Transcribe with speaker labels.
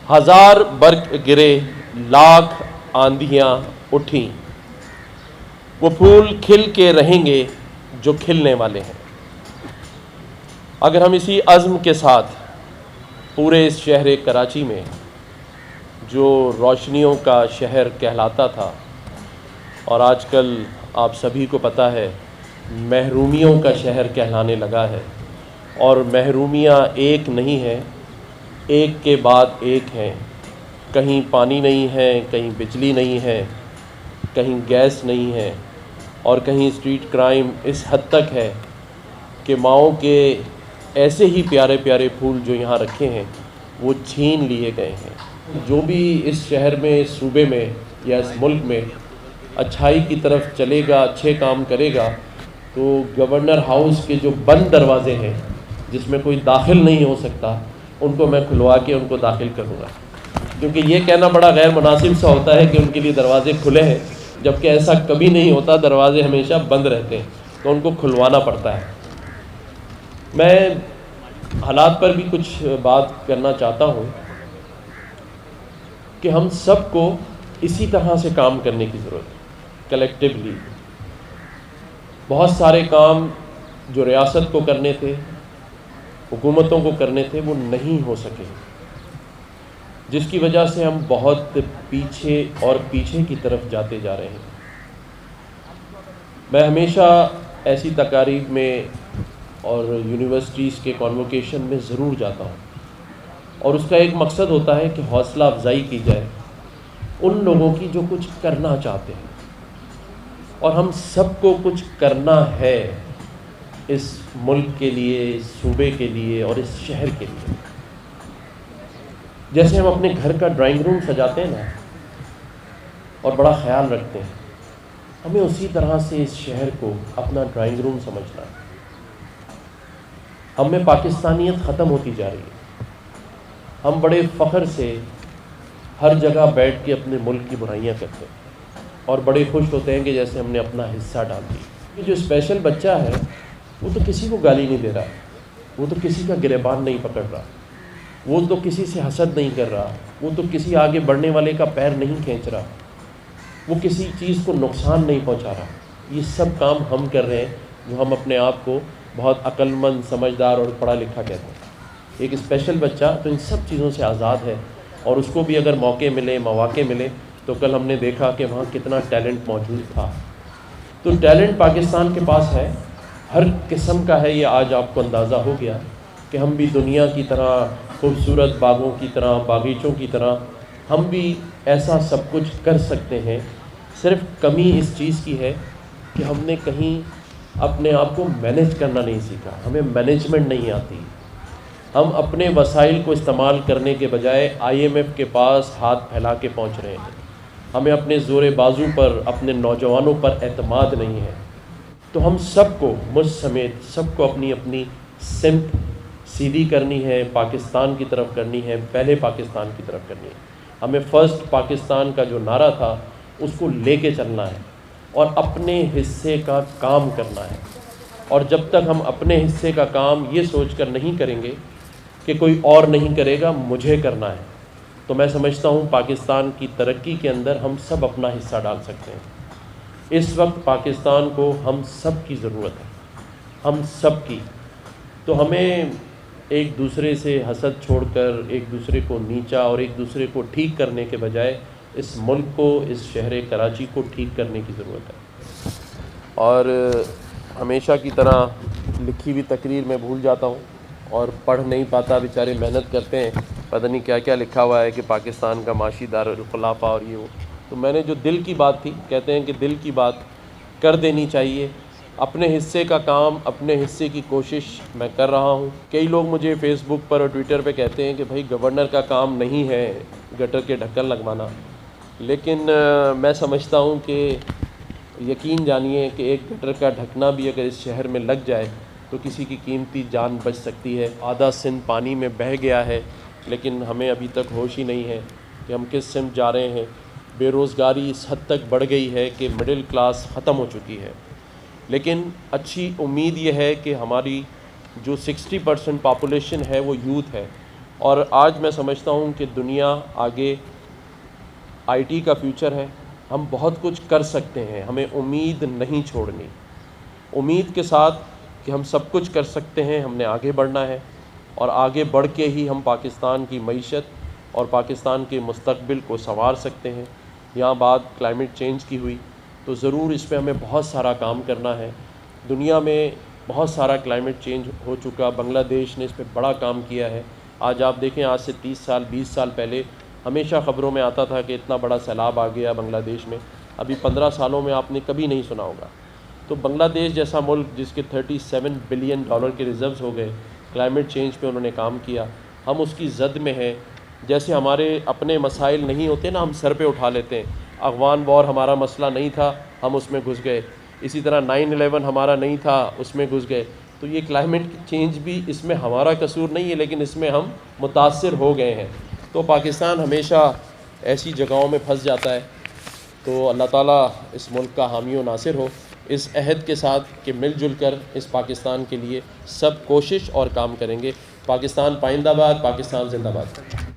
Speaker 1: ہزار برق گرے لاکھ آندھیاں اٹھیں، وہ پھول کھل کے رہیں گے جو کھلنے والے ہیں۔ اگر ہم اسی عزم کے ساتھ پورے اس شہر کراچی میں، جو روشنیوں کا شہر کہلاتا تھا اور آج کل آپ سبھی کو پتہ ہے محرومیوں کا شہر کہلانے لگا ہے، اور محرومیاں ایک نہیں ہیں، ایک کے بعد ایک ہیں۔ کہیں پانی نہیں ہے، کہیں بجلی نہیں ہے، کہیں گیس نہیں ہے، اور کہیں اسٹریٹ کرائم اس حد تک ہے کہ ماؤں کے ایسے ہی پیارے پیارے پھول جو یہاں رکھے ہیں وہ چھین لیے گئے ہیں۔ جو بھی اس شہر میں، اس صوبے میں یا اس ملک میں اچھائی کی طرف چلے گا، اچھے کام کرے گا، تو گورنر ہاؤس کے جو بند دروازے ہیں جس میں کوئی داخل نہیں ہو سکتا، ان کو میں کھلوا کے ان کو داخل کروں گا۔ کیونکہ یہ کہنا بڑا غیر مناسب سا ہوتا ہے کہ ان کے لیے دروازے کھلے ہیں، جبکہ ایسا کبھی نہیں ہوتا، دروازے ہمیشہ بند رہتے ہیں، تو ان کو کھلوانا پڑتا ہے۔ میں حالات پر بھی کچھ بات کرنا چاہتا ہوں کہ ہم سب کو اسی طرح سے کام کرنے کی ضرورت ہے، کلیکٹیولی۔ بہت سارے کام جو ریاست کو کرنے تھے، حکومتوں کو کرنے تھے، وہ نہیں ہو سکے، جس کی وجہ سے ہم بہت پیچھے اور پیچھے کی طرف جاتے جا رہے ہیں۔ میں ہمیشہ ایسی تقاریب میں اور یونیورسٹیز کے کانووکیشن میں ضرور جاتا ہوں، اور اس کا ایک مقصد ہوتا ہے کہ حوصلہ افزائی کی جائے ان لوگوں کی جو کچھ کرنا چاہتے ہیں، اور ہم سب کو کچھ کرنا ہے اس ملک کے لیے، اس صوبے کے لیے اور اس شہر کے لیے۔ جیسے ہم اپنے گھر کا ڈرائنگ روم سجاتے ہیں نا، اور بڑا خیال رکھتے ہیں، ہمیں اسی طرح سے اس شہر کو اپنا ڈرائنگ روم سمجھنا ہے۔ ہم میں پاکستانیت ختم ہوتی جا رہی ہے۔ ہم بڑے فخر سے ہر جگہ بیٹھ کے اپنے ملک کی برائیاں کرتے ہیں، اور بڑے خوش ہوتے ہیں کہ جیسے ہم نے اپنا حصہ ڈال دی۔ یہ جو اسپیشل بچہ ہے وہ تو کسی کو گالی نہیں دے رہا، وہ تو کسی کا گریبان نہیں پکڑ رہا، وہ تو کسی سے حسد نہیں کر رہا، وہ تو کسی آگے بڑھنے والے کا پیر نہیں کھینچ رہا، وہ کسی چیز کو نقصان نہیں پہنچا رہا۔ یہ سب کام ہم کر رہے ہیں جو ہم اپنے آپ کو بہت عقل مند، سمجھدار اور پڑھا لکھا کہتے ہیں۔ ایک اسپیشل بچہ تو ان سب چیزوں سے آزاد ہے، اور اس کو بھی اگر موقع ملے، مواقع ملے، تو کل ہم نے دیکھا کہ وہاں کتنا ٹیلنٹ موجود تھا۔ تو ٹیلنٹ پاکستان کے پاس ہے، ہر قسم کا ہے۔ یہ آج آپ کو اندازہ ہو گیا کہ ہم بھی دنیا کی طرح، خوبصورت باغوں کی طرح، باغیچوں کی طرح ہم بھی ایسا سب کچھ کر سکتے ہیں۔ صرف کمی اس چیز کی ہے کہ ہم نے کہیں اپنے آپ کو مینیج کرنا نہیں سیکھا، ہمیں مینجمنٹ نہیں آتی۔ ہم اپنے وسائل کو استعمال کرنے کے بجائے IMF کے پاس ہاتھ پھیلا کے پہنچ رہے ہیں۔ ہمیں اپنے زور بازو پر، اپنے نوجوانوں پر اعتماد نہیں ہے۔ تو ہم سب کو، مجھ سمیت سب کو، اپنی اپنی سمت سیدھی کرنی ہے، پاکستان کی طرف کرنی ہے، پہلے پاکستان کی طرف کرنی ہے۔ ہمیں فرسٹ پاکستان کا جو نعرہ تھا اس کو لے کے چلنا ہے، اور اپنے حصے کا کام کرنا ہے۔ اور جب تک ہم اپنے حصے کا کام یہ سوچ کر نہیں کریں گے کہ کوئی اور نہیں کرے گا، مجھے کرنا ہے، تو میں سمجھتا ہوں پاکستان کی ترقی کے اندر ہم سب اپنا حصہ ڈال سکتے ہیں۔ اس وقت پاکستان کو ہم سب کی ضرورت ہے، ہم سب کی۔ تو ہمیں ایک دوسرے سے حسد چھوڑ کر، ایک دوسرے کو نیچا اور ایک دوسرے کو ٹھیک کرنے کے بجائے اس ملک کو، اس شہر کراچی کو ٹھیک کرنے کی ضرورت ہے۔ اور ہمیشہ کی طرح لکھی ہوئی تقریر میں بھول جاتا ہوں اور پڑھ نہیں پاتا، بیچارے محنت کرتے ہیں، پتہ نہیں کیا کیا لکھا ہوا ہے کہ پاکستان کا معاشی دارالخلافہ اور یہ وہ۔ تو میں نے جو دل کی بات تھی، کہتے ہیں کہ دل کی بات کر دینی چاہیے۔ اپنے حصے کا کام، اپنے حصے کی کوشش میں کر رہا ہوں۔ کئی لوگ مجھے فیس بک پر اور ٹویٹر پہ کہتے ہیں کہ بھائی گورنر کا کام نہیں ہے گٹر کے ڈھکن لگوانا، لیکن میں سمجھتا ہوں کہ یقین جانیے کہ ایک گٹر کا ڈھکنا بھی اگر اس شہر میں لگ جائے تو کسی کی قیمتی جان بچ سکتی ہے۔ آدھا سندھ پانی میں بہہ گیا ہے، لیکن ہمیں ابھی تک ہوش ہی نہیں ہے کہ ہم کس سمت جا رہے ہیں۔ بے روزگاری اس حد تک بڑھ گئی ہے کہ مڈل کلاس ختم ہو چکی ہے۔ لیکن اچھی امید یہ ہے کہ ہماری جو 60% پاپولیشن ہے وہ یوتھ ہے، اور آج میں سمجھتا ہوں کہ دنیا آگے آئی ٹی کا فیوچر ہے، ہم بہت کچھ کر سکتے ہیں، ہمیں امید نہیں چھوڑنی، امید کے ساتھ کہ ہم سب کچھ کر سکتے ہیں، ہم نے آگے بڑھنا ہے، اور آگے بڑھ کے ہی ہم پاکستان کی معیشت اور پاکستان کے مستقبل کو سنوار سکتے ہیں۔ یہاں بات کلائمیٹ چینج کی ہوئی، تو ضرور اس پہ ہمیں بہت سارا کام کرنا ہے۔ دنیا میں بہت سارا کلائمیٹ چینج ہو چکا، بنگلہ دیش نے اس پہ بڑا کام کیا ہے۔ آج آپ دیکھیں، آج سے 30 سال 20 سال پہلے ہمیشہ خبروں میں آتا تھا کہ اتنا بڑا سیلاب آ گیا بنگلہ دیش میں، ابھی 15 سالوں میں آپ نے کبھی نہیں سنا ہوگا۔ تو بنگلہ دیش جیسا ملک جس کے $37 بلین کے ریزروز ہو گئے، کلائمیٹ چینج پہ انہوں نے کام کیا، ہم اس کی زد میں ہیں۔ جیسے ہمارے اپنے مسائل نہیں ہوتے نا، ہم سر پہ اٹھا لیتے ہیں۔ افغان وار ہمارا مسئلہ نہیں تھا، ہم اس میں گھس گئے، اسی طرح 9/11 ہمارا نہیں تھا، اس میں گھس گئے۔ تو یہ کلائمیٹ چینج بھی اس میں ہمارا قصور نہیں ہے، لیکن اس میں ہم متاثر ہو گئے ہیں۔ تو پاکستان ہمیشہ ایسی جگہوں میں پھنس جاتا ہے۔ تو اللہ تعالیٰ اس ملک کا حامی و ناصر ہو، اس عہد کے ساتھ کہ مل جل کر اس پاکستان کے لیے سب کوشش اور کام کریں گے۔ پاکستان پائندہ باد، پاکستان زندہ باد۔